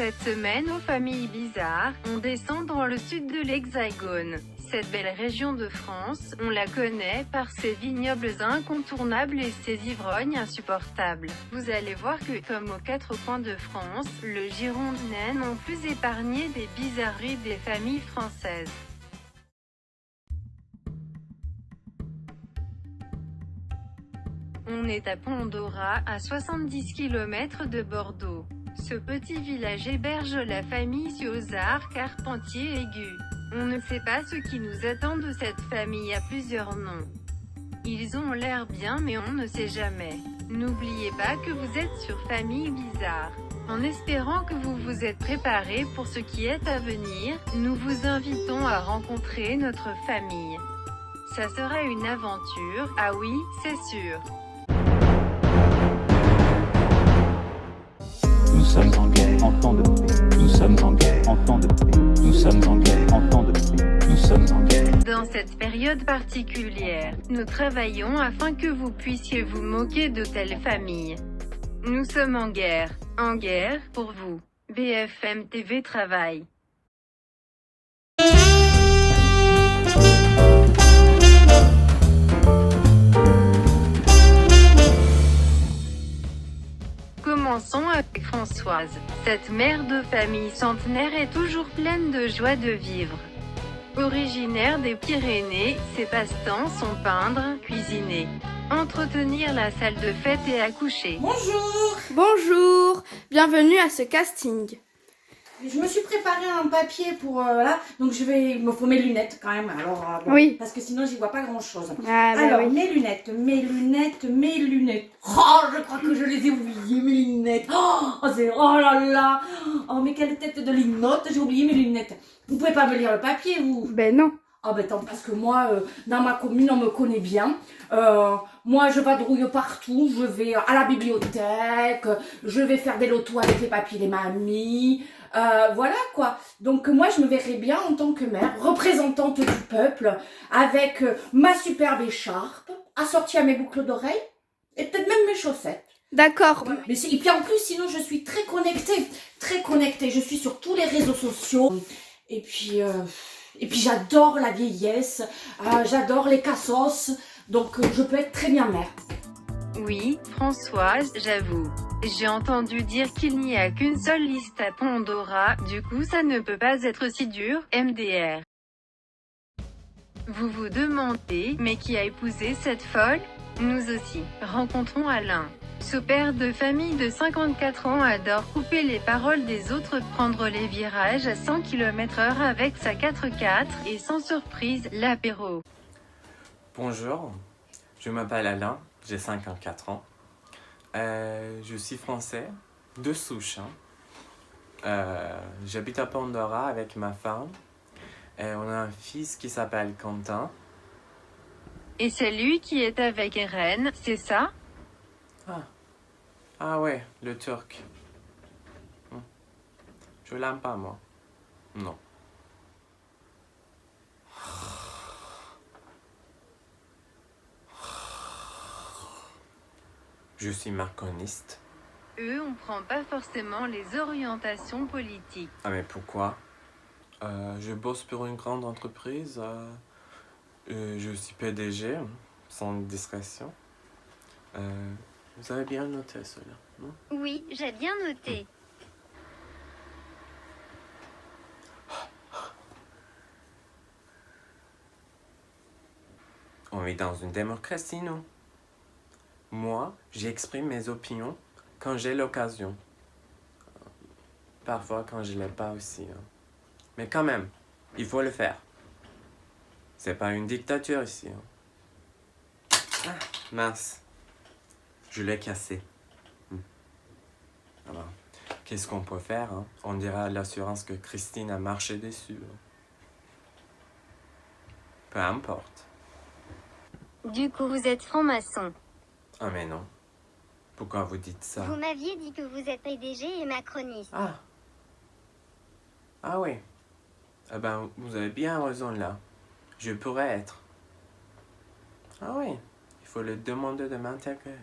Cette semaine aux familles bizarres, on descend dans le sud de l'Hexagone. Cette belle région de France, on la connaît par ses vignobles incontournables et ses ivrognes insupportables. Vous allez voir que, comme aux quatre coins de France, le Girondin non plus épargné des bizarreries des familles françaises. On est à Pont-d'Ora, à 70 km de Bordeaux. Ce petit village héberge la famille Siozard Carpentier-Aigu. On ne sait pas ce qui nous attend de cette famille à plusieurs noms. Ils ont l'air bien mais on ne sait jamais. N'oubliez pas que vous êtes sur Famille Bizarre. En espérant que vous vous êtes préparés pour ce qui est à venir, nous vous invitons à rencontrer notre famille. Ça sera une aventure, ah oui, c'est sûr. Nous sommes en guerre en temps de paix. Nous sommes en guerre en temps de paix. Nous sommes en guerre en temps de paix. Nous sommes en guerre. Dans cette période particulière, nous travaillons afin que vous puissiez vous moquer de telles familles. Nous sommes en guerre pour vous. BFM TV travaille. Commençons avec Françoise. Cette mère de famille centenaire est toujours pleine de joie de vivre. Originaire des Pyrénées, ses passe-temps sont peindre, cuisiner, entretenir la salle de fête et accoucher. Bonjour. Bonjour, bienvenue à ce casting. Je me suis préparé un papier pour là, donc il me faut mes lunettes quand même. Alors bon, Oui. parce que sinon j'y vois pas grand chose. Ah, bah Alors oui. mes lunettes. Oh, je crois que je les ai oubliées mes lunettes. Oh là là. Oh mais quelle tête de linotte, j'ai oublié mes lunettes. Vous pouvez pas me lire le papier vous? Ben non. Ah ben tant parce que moi dans ma commune on me connaît bien. Moi je vadrouille partout, je vais à la bibliothèque, je vais faire des lotos avec les papiers des mamies. Voilà quoi. Donc moi je me verrais bien en tant que mère, représentante du peuple, avec ma superbe écharpe, assortie à mes boucles d'oreilles et peut-être même mes chaussettes. D'accord. Voilà. Mais et puis en plus sinon je suis très connectée. Je suis sur tous les réseaux sociaux. Et puis j'adore la vieillesse, j'adore les cassos, donc je peux être très bien mère. Oui, Françoise, j'avoue. J'ai entendu dire qu'il n'y a qu'une seule liste à Pont-d'Ora, du coup ça ne peut pas être si dur, MDR. Vous vous demandez, mais qui a épousé cette folle? Nous aussi. Rencontrons Alain. Ce père de famille de 54 ans adore couper les paroles des autres, prendre les virages à 100 km/h avec sa 4x4, et sans surprise, l'apéro. Bonjour, je m'appelle Alain, j'ai 54 ans. Je suis français, de souche. J'habite à Pont-d'Ora avec ma femme. On a un fils qui s'appelle Quentin. Et c'est lui qui est avec Irène, c'est ça? Ah ouais, le Turc. Je l'aime pas, moi. Non. Je suis macroniste. On prend pas forcément les orientations politiques. Ah mais pourquoi? Je bosse pour une grande entreprise. Je suis PDG, sans discrétion. Vous avez bien noté cela, non? Oui, j'ai bien noté. On vit dans une démocratie, non? Moi, j'exprime mes opinions quand j'ai l'occasion. Parfois quand je l'ai pas aussi. Mais quand même, il faut le faire. C'est pas une dictature ici. Ah, mince. Je l'ai cassé. Alors, qu'est-ce qu'on peut faire? On dira à l'assurance que Christine a marché dessus. Peu importe. Du coup, vous êtes franc-maçon. Ah mais non. Pourquoi vous dites ça? Vous m'aviez dit que vous êtes PDG et macroniste. Ah oui. Eh ben, vous avez bien raison là. Je pourrais être. Ah oui. Il faut le demander de m'intégrer.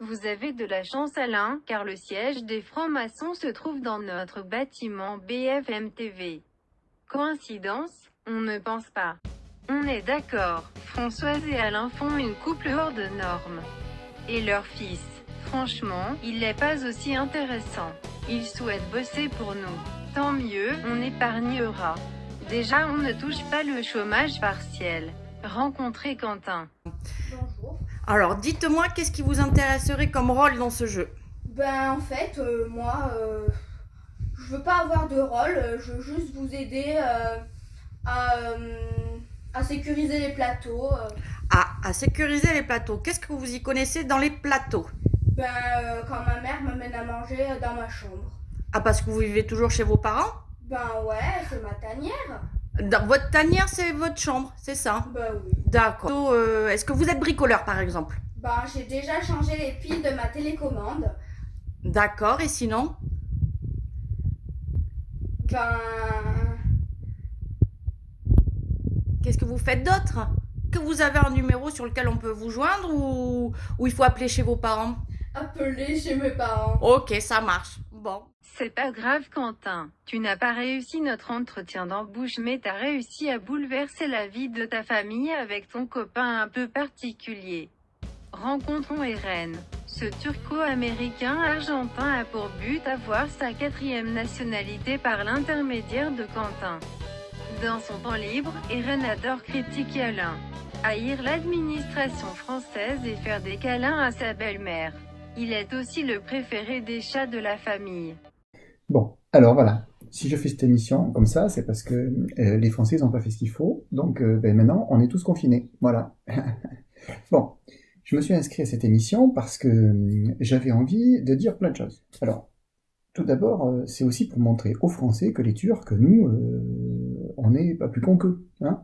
Vous avez de la chance Alain, car le siège des francs-maçons se trouve dans notre bâtiment BFM TV. Coïncidence? On ne pense pas. On est d'accord, Françoise et Alain font une couple hors de normes. Et leur fils, franchement, il n'est pas aussi intéressant. Il souhaite bosser pour nous. Tant mieux, on épargnera. Déjà on ne touche pas le chômage partiel. Rencontrez Quentin. Bonjour. Alors, dites-moi, qu'est-ce qui vous intéresserait comme rôle dans ce jeu? Ben en fait, moi, je veux pas avoir de rôle, je veux juste vous aider à sécuriser les plateaux. À sécuriser les plateaux. Qu'est-ce que vous y connaissez dans les plateaux? Quand ma mère m'amène à manger dans ma chambre. Ah, parce que vous vivez toujours chez vos parents? Ben ouais, c'est ma tanière. Dans votre tanière, c'est votre chambre, c'est ça? Ben oui. D'accord. Est-ce que vous êtes bricoleur, par exemple? Ben j'ai déjà changé les piles de ma télécommande. D'accord, et sinon? Ben... Qu'est-ce que vous faites d'autre? Que vous avez un numéro sur lequel on peut vous joindre ou il faut appeler chez vos parents? appeler chez mes parents. Ok, ça marche. Bon. C'est pas grave Quentin, tu n'as pas réussi notre entretien d'embauche mais t'as réussi à bouleverser la vie de ta famille avec ton copain un peu particulier. Rencontrons Eren. Ce turco-américain argentin a pour but d'avoir sa 4e nationalité par l'intermédiaire de Quentin. Dans son temps libre, Eren adore critiquer Alain, haïr l'administration française et faire des câlins à sa belle-mère. Il est aussi le préféré des chats de la famille. Bon, alors voilà. Si je fais cette émission comme ça, c'est parce que les Français n'ont pas fait ce qu'il faut. Donc maintenant, on est tous confinés. Voilà. Bon, je me suis inscrit à cette émission parce que j'avais envie de dire plein de choses. Alors, tout d'abord, c'est aussi pour montrer aux Français que les Turcs, nous, on n'est pas plus cons qu'eux. Hein.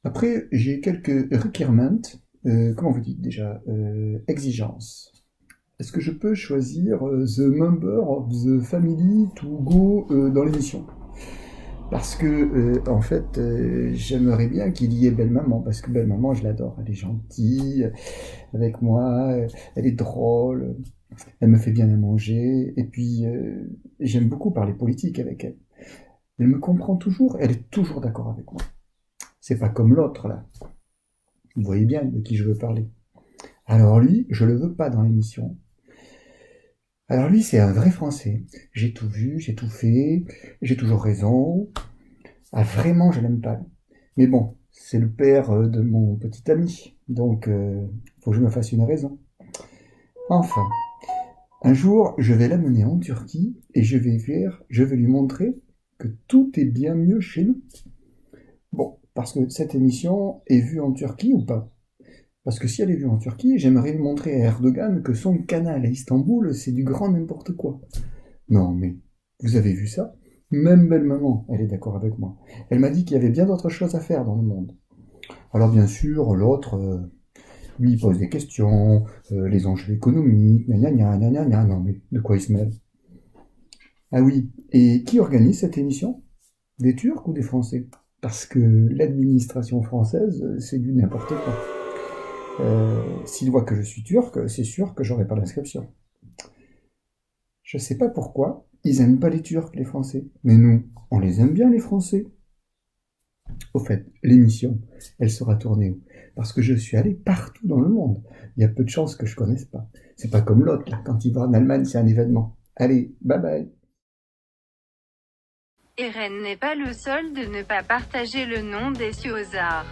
Après, j'ai quelques requirements. Comment vous dites déjà exigences. Est-ce que je peux choisir the member of the family to go dans l'émission? Parce que, en fait, j'aimerais bien qu'il y ait Belle-Maman, parce que Belle-Maman, je l'adore. Elle est gentille avec moi, elle est drôle, elle me fait bien à manger, et puis j'aime beaucoup parler politique avec elle. Elle me comprend toujours, elle est toujours d'accord avec moi. C'est pas comme l'autre, là. Vous voyez bien de qui je veux parler. Alors lui, je le veux pas dans l'émission. Alors lui, c'est un vrai Français. J'ai tout vu, j'ai tout fait, j'ai toujours raison. Ah, vraiment, je l'aime pas. Mais bon, c'est le père de mon petit ami. Donc, faut que je me fasse une raison. Enfin, un jour, je vais l'amener en Turquie et je vais lui montrer que tout est bien mieux chez nous. Bon, parce que cette émission est vue en Turquie ou pas? Parce que si elle est vue en Turquie, j'aimerais lui montrer à Erdogan que son canal à Istanbul, c'est du grand n'importe quoi. Non, mais vous avez vu ça? Même Belle-Maman, elle est d'accord avec moi. Elle m'a dit qu'il y avait bien d'autres choses à faire dans le monde. Alors bien sûr, l'autre, lui, il pose des questions, les enjeux économiques, gna gna gna gna gna, non mais de quoi il se mêle? Ah oui, et qui organise cette émission? Des Turcs ou des Français? Parce que l'administration française, c'est du n'importe quoi. S'il voit que je suis turc, c'est sûr que j'aurai pas l'inscription. Je sais pas pourquoi, ils aiment pas les Turcs, les Français. Mais nous, on les aime bien, les Français. Au fait, l'émission, elle sera tournée où? Parce que je suis allé partout dans le monde. Il y a peu de chances que je connaisse pas. C'est pas comme l'autre, là, quand il va en Allemagne, c'est un événement. Allez, bye bye. Eren n'est pas le seul de ne pas partager le nom des Ciosards.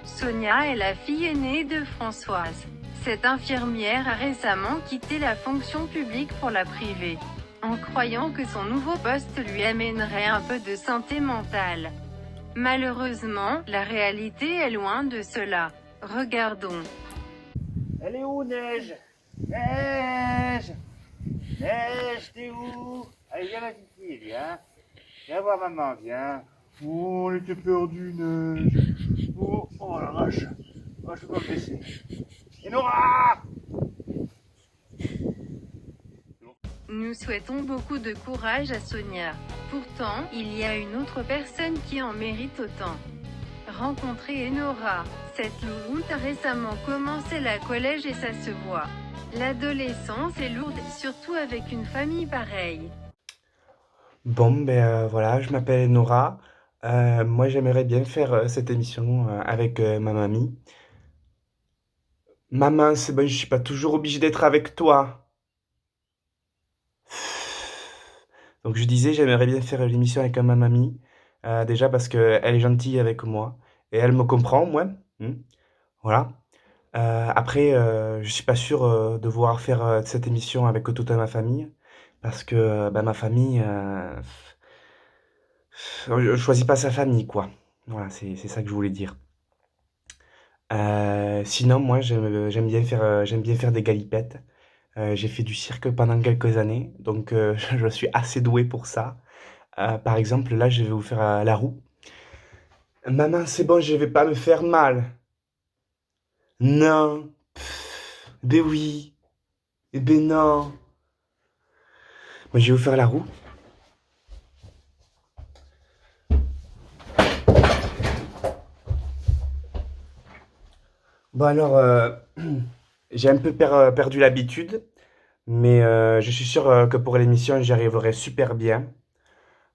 Sonia est la fille aînée de Françoise. Cette infirmière a récemment quitté la fonction publique pour la privée, en croyant que son nouveau poste lui amènerait un peu de santé mentale. Malheureusement, la réalité est loin de cela. Regardons. Elle est où, Neige? Neige! Neige, t'es où? Allez, viens ma petite fille, viens. Viens voir maman, viens. Oh, elle était perdue, Neige. Oh, oh la vache. Oh, je peux pas me baisser. Enora! Nous souhaitons beaucoup de courage à Sonia. Pourtant, il y a une autre personne qui en mérite autant. Rencontrez Enora. Cette louloute a récemment commencé la collège et ça se voit. L'adolescence est lourde, surtout avec une famille pareille. Bon, voilà, je m'appelle Nora. Moi, j'aimerais bien faire cette émission avec ma mamie. Maman, c'est bon, je suis pas toujours obligé d'être avec toi. Donc, je disais, j'aimerais bien faire l'émission avec ma mamie. Déjà parce qu'elle est gentille avec moi. Et elle me comprend, moi. Voilà. Après, je suis pas sûr de vouloir faire cette émission avec toute ma famille. Parce que ma famille, je choisis pas sa famille, quoi. Voilà, c'est ça que je voulais dire. Sinon, moi, j'aime bien faire des galipettes. J'ai fait du cirque pendant quelques années, donc je suis assez doué pour ça. Par exemple, là, je vais vous faire la roue. Maman, c'est bon, je vais pas me faire mal. Non. Ben oui. Eh ben non. Moi, je vais vous faire la roue. Bon alors, j'ai un peu perdu l'habitude, mais je suis sûr que pour l'émission, j'y arriverai super bien.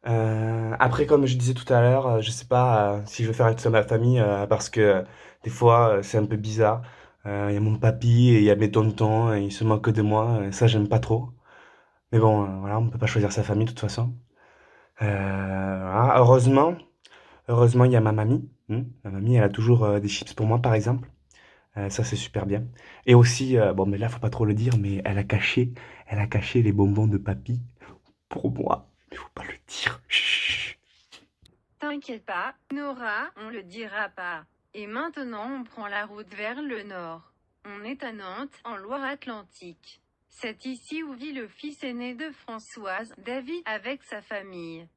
Après, comme je disais tout à l'heure, je sais pas si je vais faire avec ma famille, parce que des fois, c'est un peu bizarre. Il y a mon papy et il y a mes tontons, et ils se moquent de moi, et ça, j'aime pas trop. Mais bon, voilà, on peut pas choisir sa famille de toute façon. Voilà. Heureusement, il y a ma mamie. Ma mamie, elle a toujours des chips pour moi, par exemple. Ça, c'est super bien. Et aussi, bon, mais là, faut pas trop le dire, mais elle a caché les bonbons de papy pour moi. Mais faut pas le dire. Chut. T'inquiète pas, Nora, on le dira pas. Et maintenant on prend la route vers le nord. On est à Nantes, en Loire-Atlantique. C'est ici où vit le fils aîné de Françoise, David, avec sa famille.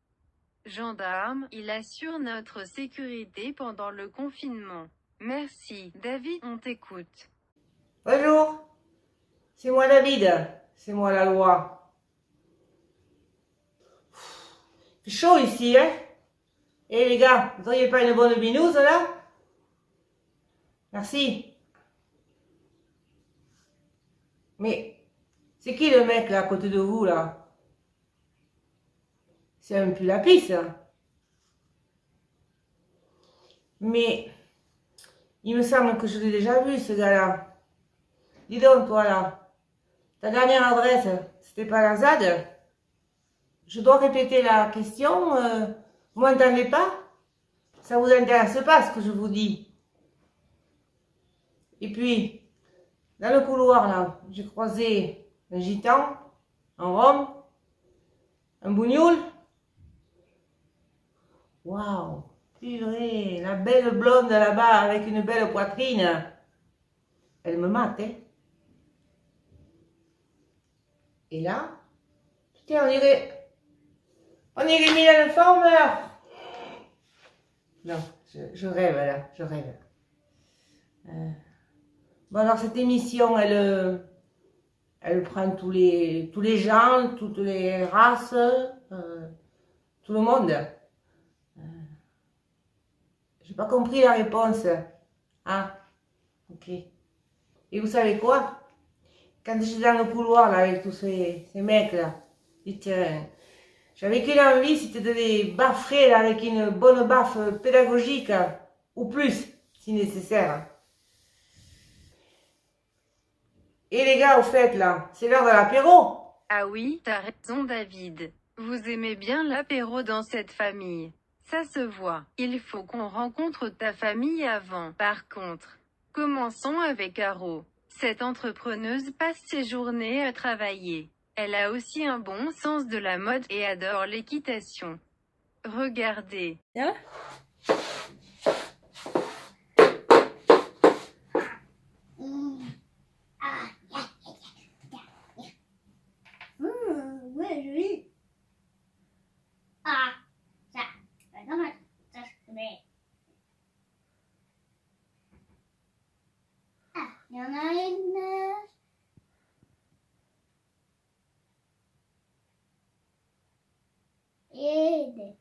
Gendarme, il assure notre sécurité pendant le confinement. Merci, David, on t'écoute. Bonjour, c'est moi David, c'est moi la loi. C'est chaud ici, hein? Eh les gars, vous auriez pas une bonne binouse là? Merci. Mais c'est qui le mec là à côté de vous là? C'est un pull à pisse. Mais il me semble que je l'ai déjà vu ce gars-là. Dis donc toi là, ta dernière adresse, c'était pas la ZAD? Je dois répéter la question, vous m'entendez pas? Ça vous intéresse pas ce que je vous dis? Et puis, dans le couloir là, j'ai croisé un gitan, un rhum, un bougnoul. Waouh, purée, la belle blonde là-bas avec une belle poitrine. Elle me mate, hein? Et là, putain, on dirait Mylène Farmer. Non, je rêve là, je rêve. Bon alors cette émission, elle prend tous les gens, toutes les races, tout le monde. J'ai pas compris la réponse. Ah, ok. Et vous savez quoi? Quand j'étais dans le couloir là avec tous ces mecs là, tiens, j'avais qu'une envie, c'était de les baffrer là, avec une bonne baffe pédagogique, ou plus, si nécessaire. Et les gars, au fait là, c'est l'heure de l'apéro. Ah oui, t'as raison David. Vous aimez bien l'apéro dans cette famille. Ça se voit. Il faut qu'on rencontre ta famille avant. Par contre, commençons avec Caro. Cette entrepreneuse passe ses journées à travailler. Elle a aussi un bon sens de la mode et adore l'équitation. Regardez. Ouais, joli. Ah, ça, pas mal. Ça, mais... Ah, il y en a une. Et des...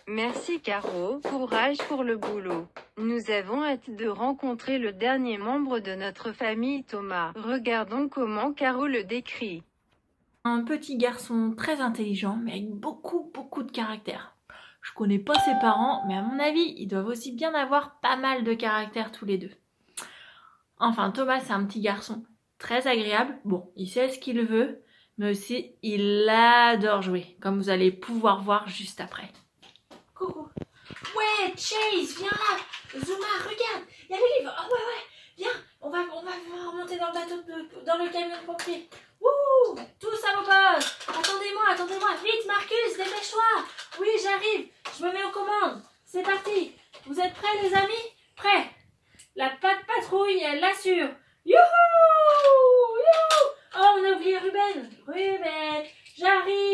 Merci Caro, courage pour le boulot. Nous avons hâte de rencontrer le dernier membre de notre famille Thomas. Regardons comment Caro le décrit. Un petit garçon très intelligent, mais avec beaucoup de caractère. Je connais pas ses parents, mais à mon avis, ils doivent aussi bien avoir pas mal de caractère tous les deux. Enfin, Thomas, c'est un petit garçon très agréable. Bon, il sait ce qu'il veut, mais aussi, il adore jouer, comme vous allez pouvoir voir juste après. Coucou. Ouais, Chase, viens là. Zuma, regarde, il y a le livre. Oh ouais, viens, on va remonter dans le bateau, dans le camion de pompier. Wouh, tous à vos postes. Attendez-moi. Vite, Marcus, dépêche-toi. Oui, j'arrive. Je me mets aux commandes. C'est parti. Vous êtes prêts, les amis? Prêts. La patte patrouille, elle l'assure. Youhou! Oh, on a oublié Ruben. Ruben, j'arrive.